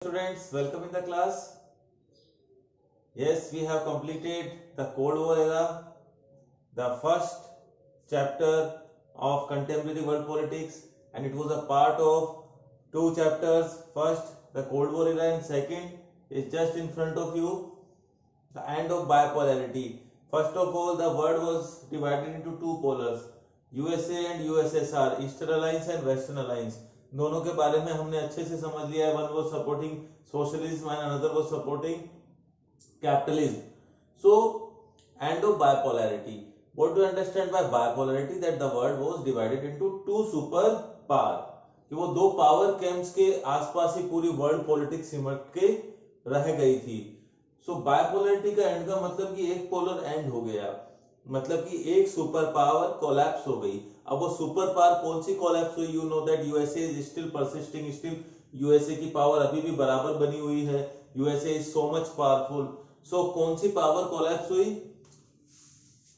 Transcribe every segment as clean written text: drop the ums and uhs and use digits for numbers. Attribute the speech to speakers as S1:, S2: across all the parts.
S1: Students, welcome in the class. Yes, we have completed the Cold War era, the first chapter of contemporary world politics, and it was a part of two chapters. First, the Cold War era, and second is just in front of you, the end of bipolarity. First of all, the world was divided into two polars, USA and USSR, Eastern Alliance and Western Alliance. दोनों के बारे में हमने अच्छे से समझ लिया है. One was supporting socialism and another was supporting capitalism. So and of bipolarity. What do understand by bipolarity? That the world was divided into two super power. कि वो दो पावर कैंप्स के आसपास ही पूरी वर्ल्ड पॉलिटिक्स सिमट के रह गई थी. सो बाइपोलैरिटी का एंड का मतलब कि एक पोलर एंड हो गया, मतलब कि एक सुपर पावर कोलैप्स हो गई. अब वो सुपर पावर कौन सी कोलैप्स हुई? You know that USA is still persisting. Still USA की पावर अभी भी बराबर बनी हुई है. USA is so much powerful. So कौन सी पावर कोलैप्स हुई?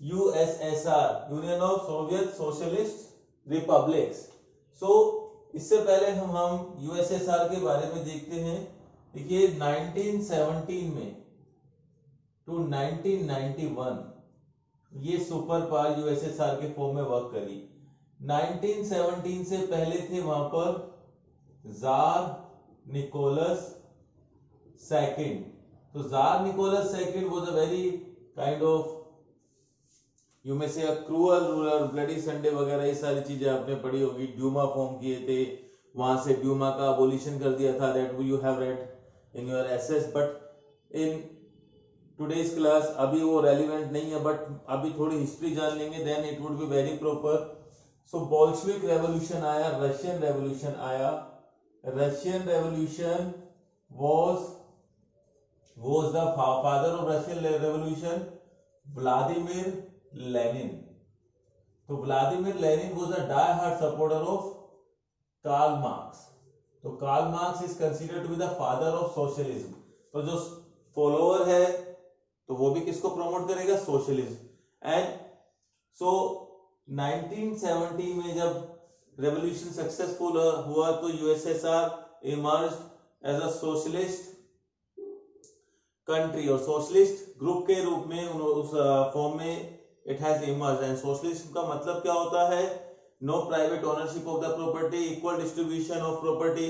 S1: USSR, union of Soviet socialist republics. So इससे पहले हम यूएसएसआर के बारे में देखते हैं. देखिए 1917 में टू 1991 ये सुपर पावर यूएसएसआर के फॉर्म में वर्क करी. 1917 से पहले थे वहां पर जार निकोलस सेकंड. तो tsar Nicholas second was a very kind of you may say cruel ruler. Bloody Sunday वगैरह ये सारी चीजें आपने पढ़ी होगी. ड्यूमा फॉर्म किए थे, वहां से ड्यूमा का अबोलिशन कर दिया था. That you have read in your essays, but in today's class अभी वो रेलिवेंट नहीं है. बट अभी थोड़ी हिस्ट्री जान लेंगे, then it would be very proper. So Bolshevik revolution आया, रशियन रेवोल्यूशन आया. Russian revolution was the father of Russian revolution, Vladimir Lenin. तो Vladimir Lenin was a die-hard supporter of Karl Marx. तो Karl Marx is considered to be the father of socialism. तो जो follower है तो वो भी किसको प्रमोट करेगा? सोशलिज्म. एंड सो 1970 में जब रेवोल्यूशन सक्सेसफुल हुआ तो USSR emerged as a socialist country और सोशलिस्ट ग्रुप के रूप में उस फॉर्म में it has emerged. And socialism का मतलब क्या होता है? No private ownership of the property, equal distribution of property.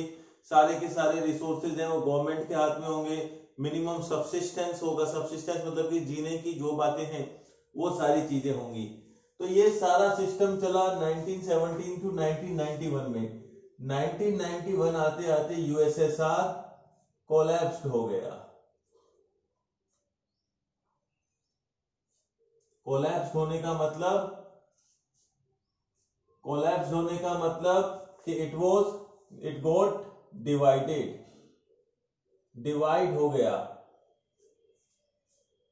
S1: सारे के सारे रिसोर्सेज हैं वो गवर्नमेंट के हाथ में होंगे. मिनिमम सब्सिस्टेंस होगा. सब्सिस्टेंस मतलब कि जीने की जो बातें हैं वो सारी चीजें होंगी. तो ये सारा सिस्टम चला 1917 टू 1991 में. 1991 आते आते यूएसएसआर कोलैप्स्ड हो गया. कोलैप्स होने का मतलब कि इट गॉट डिवाइडेड. डिवाइड हो गया,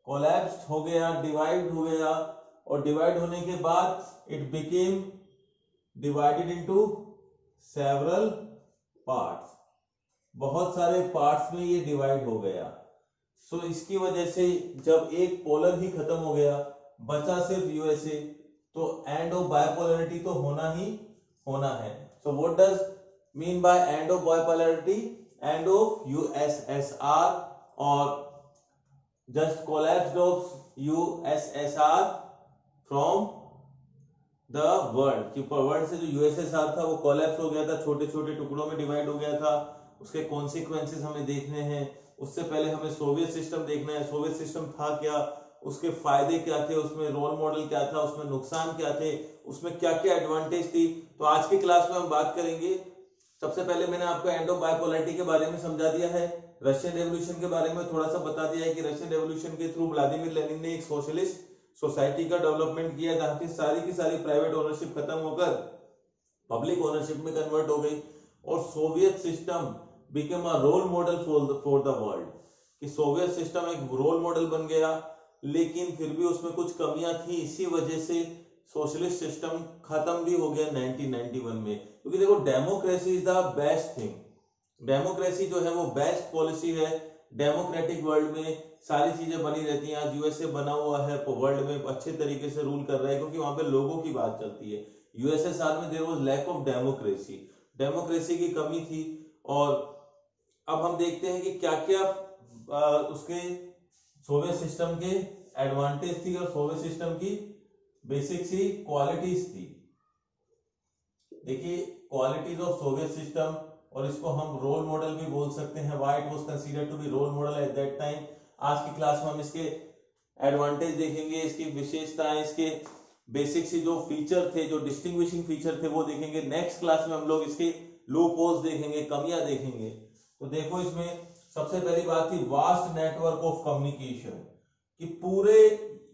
S1: कोलैप्स हो गया, डिवाइड हो गया. और डिवाइड होने के बाद it became divided into several parts. बहुत सारे पार्ट्स में ये डिवाइड हो गया. सो इसकी वजह से जब एक पोलर ही खत्म हो गया, बचा सिर्फ यूएसए, तो एंड ऑफ बाइपोलैरिटी तो होना ही होना है. So what does mean by end of bipolarity? End of USSR और just collapse of USSR from the world. कि वर्ल्ड से जो यूएसएसआर था वो कोलैप्स हो गया था, छोटे छोटे टुकड़ों में डिवाइड हो गया था. उसके कॉन्सिक्वेंसेस हमें देखने हैं. उससे पहले हमें सोवियत सिस्टम देखना है. सोवियत सिस्टम था क्या, उसके फायदे क्या थे, उसमें रोल मॉडल क्या था, उसमें नुकसान क्या थे, उसमें क्या क्या एडवांटेज थी. तो आज की क्लास में हम बात करेंगे. सबसे पहले मैंने आपको एंड ऑफ बाइपोलैरिटी के बारे में समझा दिया है. रशियन रेवोल्यूशन के बारे में थोड़ा सा बता दिया है कि रशियन रेवोल्यूशन के थ्रू व्लादिमीर लेनिन ने एक सोशलिस्ट सोसाइटी का डेवलपमेंट किया जहां की सारी प्राइवेट ओनरशिप खत्म होकर पब्लिक ओनरशिप में कन्वर्ट हो गई. और Soviet system became a role model for the world. कि सोवियत सिस्टम एक रोल मॉडल बन गया, लेकिन फिर भी उसमें कुछ कमियां थी. इसी वजह से सोशलिस्ट सिस्टम खत्म भी हो गया 1991 में. क्योंकि देखो democracy is the best thing. Democracy जो है वो बेस्ट पॉलिसी है. डेमोक्रेटिक वर्ल्ड में सारी चीजें बनी रहती हैं. आज यूएसए बना हुआ है वर्ल्ड में अच्छे तरीके से रूल कर रहा है क्योंकि वहां पे लोगों की बात चलती है. यूएसएसआर में there was lack of democracy. Democracy की कमी थी और अब हम देखते हैं कि क्या क्या उसके सोवियत सिस्टम के एडवांटेज थी और सोवियत सिस्टम की बेसिक सी क्वालिटीज थी। देखिए क्वालिटीज ऑफ सोवियत सिस्टम, और इसको हम रोल मॉडल भी बोल सकते हैं, why it was considered to be role model at that time. आज की क्लास में हम इसके एडवांटेज देखेंगे, इसकी विशेषताएं, इसके बेसिक सी जो फीचर थे, जो डिस्टिंग्विशिंग फीचर थे वो देखेंगे। नेक्स्ट क्लास में हम लोग इसके लूप होल्स देखेंगे, कमियां देखेंगे। तो देखो इसमें सबसे पहली बात थी वास्ट नेटवर्क ऑफ कम्युनिकेशन, कि पूरे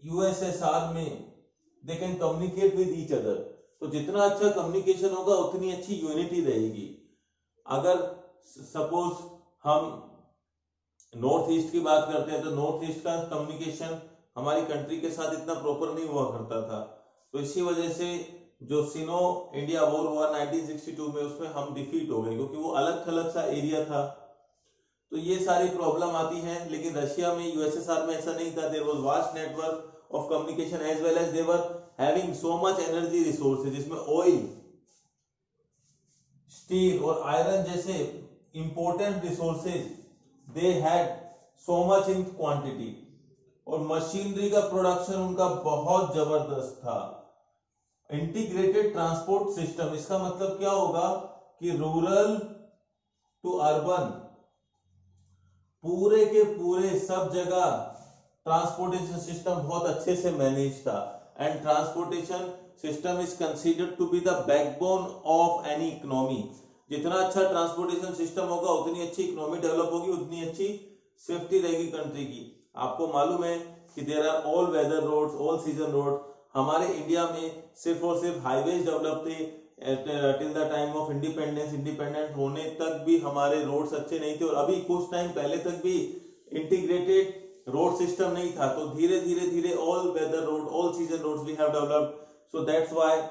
S1: यूएसएसआर में they can communicate with each other. तो जितना अच्छा कम्युनिकेशन होगा उतनी अच्छी यूनिटी रहेगी। अगर सपोज हम नॉर्थ ईस्ट की बात करते हैं तो नॉर्थ ईस्ट का कम्युनिकेशन हमारी कंट्री के साथ इतना प्रॉपर नहीं हुआ करता था, तो इसी वजह से जो सिनो इंडिया वॉर हुआ 1962 में, उसमें हम डिफीट हो गए क्योंकि वो अलग थलग सा एरिया था। तो ये सारी प्रॉब्लम आती है। लेकिन रशिया में, यूएसएसआर में ऐसा नहीं था। There was vast network of communication as well as they were having so much energy resources, जिसमें ऑयल, स्टील और आयरन जैसे important resources they had so much in quantity, और मशीनरी का प्रोडक्शन उनका बहुत जबरदस्त था। इंटीग्रेटेड ट्रांसपोर्ट सिस्टम, इसका मतलब क्या होगा कि रूरल टू अर्बन पूरे के पूरे सब जगह ट्रांसपोर्टेशन सिस्टम बहुत अच्छे से मैनेज था। And transportation system is considered to be the backbone of any economy. जितना अच्छा ट्रांसपोर्टेशन सिस्टम होगा उतनी अच्छी इकोनॉमी डेवलप होगी, उतनी अच्छी सेफ्टी रहेगी कंट्री की। आपको मालूम है कि there are all weather roads, all season road. हमारे इंडिया में सिर्फ और सिर्फ हाईवेज डेवलप थे till the time of independence. Independent होने तक भी हमारे रोड्स अच्छे नहीं थे, और अभी कुछ टाइम पहले तक भी इंटीग्रेटेड रोड सिस्टम नहीं था। तो धीरे धीरे धीरे all weather road, all season roads we have developed, so that's why.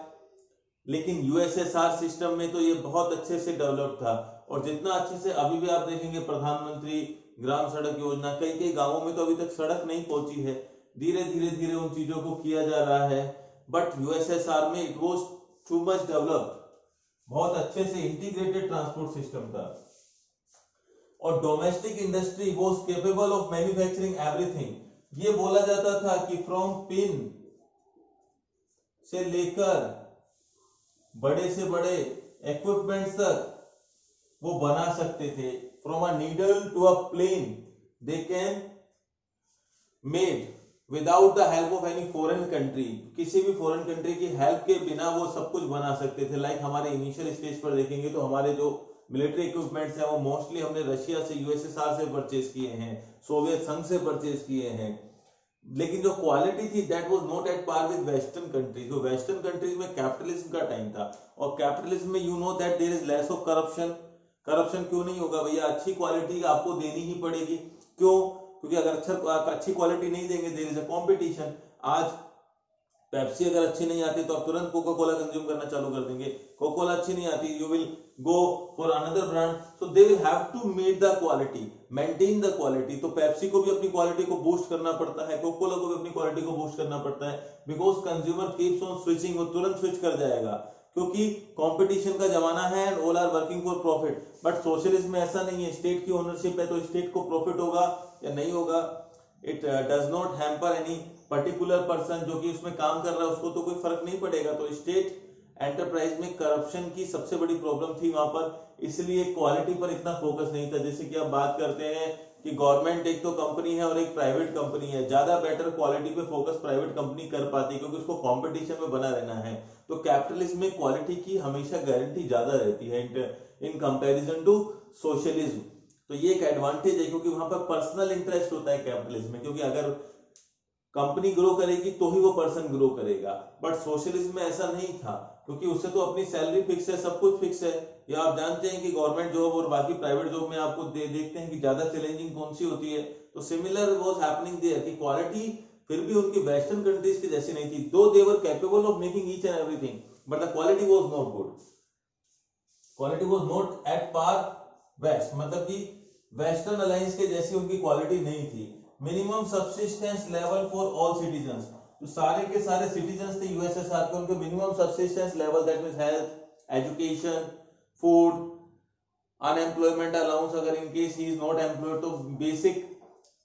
S1: लेकिन यूएसएसआर सिस्टम में तो ये बहुत अच्छे से डेवलप था, और जितना अच्छे से अभी भी आप देखेंगे प्रधानमंत्री ग्राम सड़क योजना, कई कई गांवों में तो अभी तक सड़क नहीं पहुंची है। धीरे धीरे धीरे उन चीजों को किया जा रहा है। बट यूएसएसआर में it was too much developed, बहुत अच्छे से इंटीग्रेटेड ट्रांसपोर्ट सिस्टम था। और domestic industry was capable of manufacturing everything. ये बोला जाता था कि फ्रॉम पिन से लेकर बड़े से बड़े इक्विपमेंट्स तक वो बना सकते थे। From a needle to a plane they can made without the help of any foreign country. किसी भी फॉरेन कंट्री की हेल्प के बिना वो सब कुछ बना सकते थे। लाइक हमारे इनिशियल स्टेज पर देखेंगे तो हमारे जो मिलिट्री इक्विपमेंट्स हैं वो मोस्टली हमने रशिया से, यूएसएसआर से परचेज किए हैं, सोवियत संघ से परचेज किए हैं। लेकिन जो क्वालिटी थी that was not at par with western countries. तो वेस्टर्न कंट्रीज में कैपिटलिज्म का टाइम था, और कैपिटलिज्म में you know that there is less of corruption. Corruption क्यों नहीं होगा भैया, अच्छी क्वालिटी आपको देनी ही पड़ेगी। क्यों? क्योंकि अगर अच्छी क्वालिटी नहीं देंगे देयर इज अ कंपटीशन। आज पेप्सी अगर अच्छी नहीं आती तो आप तुरंत कोका कोला कंज्यूम करना चालू कर देंगे। कोका कोला अच्छी नहीं आती, you will go for another brand. So they will have to meet the quality, maintain the quality. तो पेप्सी को भी अपनी क्वालिटी को बूस्ट करना पड़ता है, कोका कोला को भी अपनी क्वालिटी को बूस्ट करना पड़ता है, because consumer keeps on switching. वो तुरंत स्विच कर जाएगा क्योंकि कंपटीशन का जमाना है and all are working for profit. But socialism में ऐसा नहीं है, स्टेट की ओनरशिप है तो स्टेट को प्रॉफिट होगा या नहीं होगा, it does not hamper any particular person. जो कि उसमें काम कर रहा है उसको तो कोई फर्क नहीं पड़ेगा। तो स्टेट एंटरप्राइज में करप्शन की सबसे बड़ी प्रॉब्लम थी वहां पर, इसलिए क्वालिटी पर इतना फोकस नहीं था। जैसे कि आप बात करते हैं कि गवर्नमेंट एक तो कंपनी है और एक प्राइवेट कंपनी है, ज्यादा बेटर क्वालिटी पे फोकस प्राइवेट कंपनी कर पाती है क्योंकि उसको कंपटीशन में बना रहना है। तो कैपिटलिज्म में क्वालिटी की हमेशा गारंटी ज्यादा रहती है इन कंपैरिजन टू सोशलिज्म। तो ये एक एडवांटेज है क्योंकि वहां पर पर्सनल इंटरेस्ट होता है कैपिटलिज्म में, क्योंकि अगर कंपनी ग्रो करेगी तो ही वो पर्सन ग्रो करेगा। बट सोशलिज्म में ऐसा नहीं था क्योंकि उससे तो अपनी सैलरी फिक्स है, सब कुछ फिक्स है। या आप जानते हैं कि गवर्नमेंट जॉब और बाकी प्राइवेट जॉब में आपको देखते हैं कि ज्यादा चैलेंजिंग कौन सी होती है। तो सिमिलर वाज हैपनिंग देयर कि क्वालिटी फिर भी उनकी वेस्टर्न कंट्रीज की जैसी नहीं थी, though they were capable of making each and everything, but the quality was not good. Quality was not at par west, मतलब कि वेस्टर्न अलायंस के जैसी उनकी क्वालिटी नहीं थी। Minimum subsistence level for all citizens, तो सारे के सारे सिटीजन्स थे यूएसएसआर के, उनके minimum subsistence level that means health, education, food, unemployment allowance अगर in case he is not employed तो बेसिक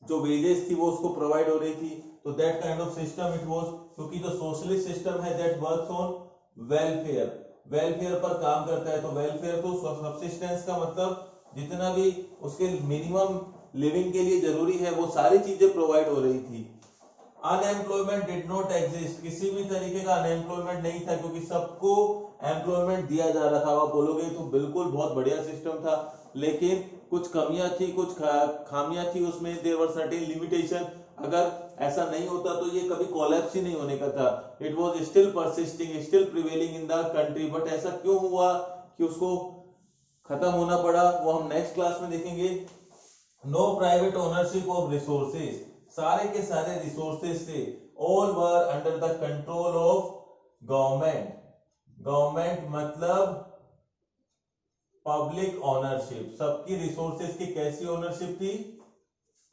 S1: जो वेजेस थी वो उसको प्रोवाइड हो रही थी। तो that kind of system it was, क्योंकि जो सोशलिस्ट सिस्टम है that works on welfare, welfare पर काम करता है। तो वेलफेयर तो सबसिस्टेंस का मतलब जितना भी उसके मिनिमम लिविंग के लिए जरूरी है वो सारी चीजें प्रोवाइड हो रही थी। अनएम्प्लॉयमेंट डिड नॉट एग्जिस्ट, किसी भी तरीके का अनएम्प्लॉयमेंट नहीं था क्योंकि सबको एम्प्लॉयमेंट दिया जा रहा था। आप बोलोगे तो बिल्कुल बहुत बढ़िया सिस्टम था, लेकिन कुछ कमियां थी, कुछ खामियां थी उसमें, देयर वर सर्टेन लिमिटेशन। अगर ऐसा नहीं होता तो ये कभी कोलैप्स ही नहीं होने का था। It was still persisting, still prevailing in the country. But ऐसा क्यों हुआ कि उसको खत्म होना पड़ा, वो हम नेक्स्ट क्लास में देखेंगे। No private ownership of resources, सारे के सारे रिसोर्सेज थे, all were under the control of government. Government मतलब पब्लिक ओनरशिप, सबकी रिसोर्सेज की कैसी ओनरशिप थी?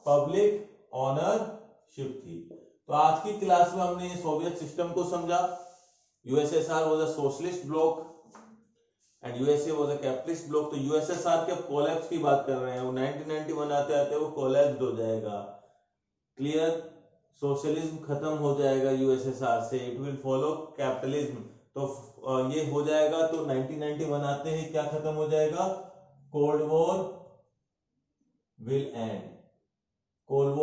S1: पब्लिक ओनरशिप थी। तो आज की क्लास में हमने सोवियत सिस्टम को समझा। USSR was a socialist block and USA was a capitalist block. तो यूएसएसआर के कोलैप्स की बात कर रहे हैं, वो 1991 आते आते वो कोलैप्स हो जाएगा। क्लियर? सोशलिज्म खत्म हो जाएगा यूएसएसआर से, इट विल फॉलो कैपिटलिज्म। तो ये हो जाएगा। तो 1991 आते ही क्या खत्म हो जाएगा? Cold war will and. Cold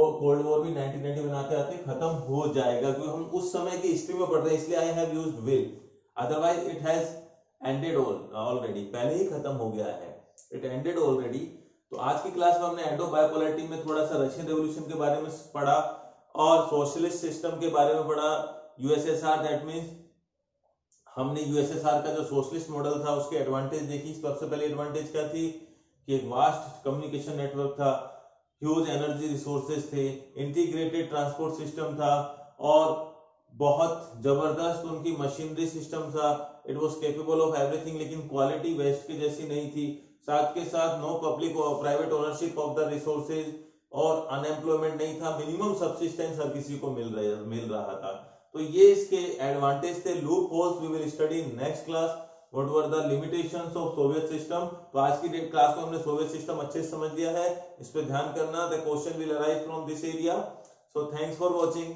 S1: war भी 1991 आते आते खत्म हो जाएगा, क्योंकि हम उस समय की हिस्ट्री में पढ़ रहे हैं, इसलिए I have used will, otherwise it has ended already, पहले ही खत्म हो गया है, इट एंडेड ऑलरेडी। तो आज की क्लास में हमने एंडो बायोपोलैरिटी में थोड़ा सा रशियन रेवोल्यूशन के बारे में पढ़ा और सोशलिस्ट सिस्टम के बारे में पढ़ा। यूएसएसआर दैट मींस हमने यूएसएसआर का जो सोशलिस्ट मॉडल था उसके एडवांटेज देखी। सबसे पहले एडवांटेज क्या थी कि एक वास्ट कम्युनिकेशन नेटवर्क था, ह्यूज एनर्जी रिसोर्सेज थे, इंटीग्रेटेड ट्रांसपोर्ट सिस्टम था और बहुत जबरदस्त उनकी मशीनरी सिस्टम था। It was capable of everything, लेकिन क्वालिटी वेस्ट के जैसी नहीं थी। साथ के साथ नो पब्लिक और private ownership of the resources और अनएम्प्लॉयमेंट नहीं था, मिनिमम सब्सिस्टेंस हर किसी को मिल रहा था। तो ये इसके एडवांटेज थे। Loopholes we will study in next class. What were the limitations of Soviet system? तो आज की डेट क्लास में हमने सोवियत सिस्टम अच्छे से समझ लिया है, इस पे ध्यान करना। The question will arise from this area. So thanks for watching.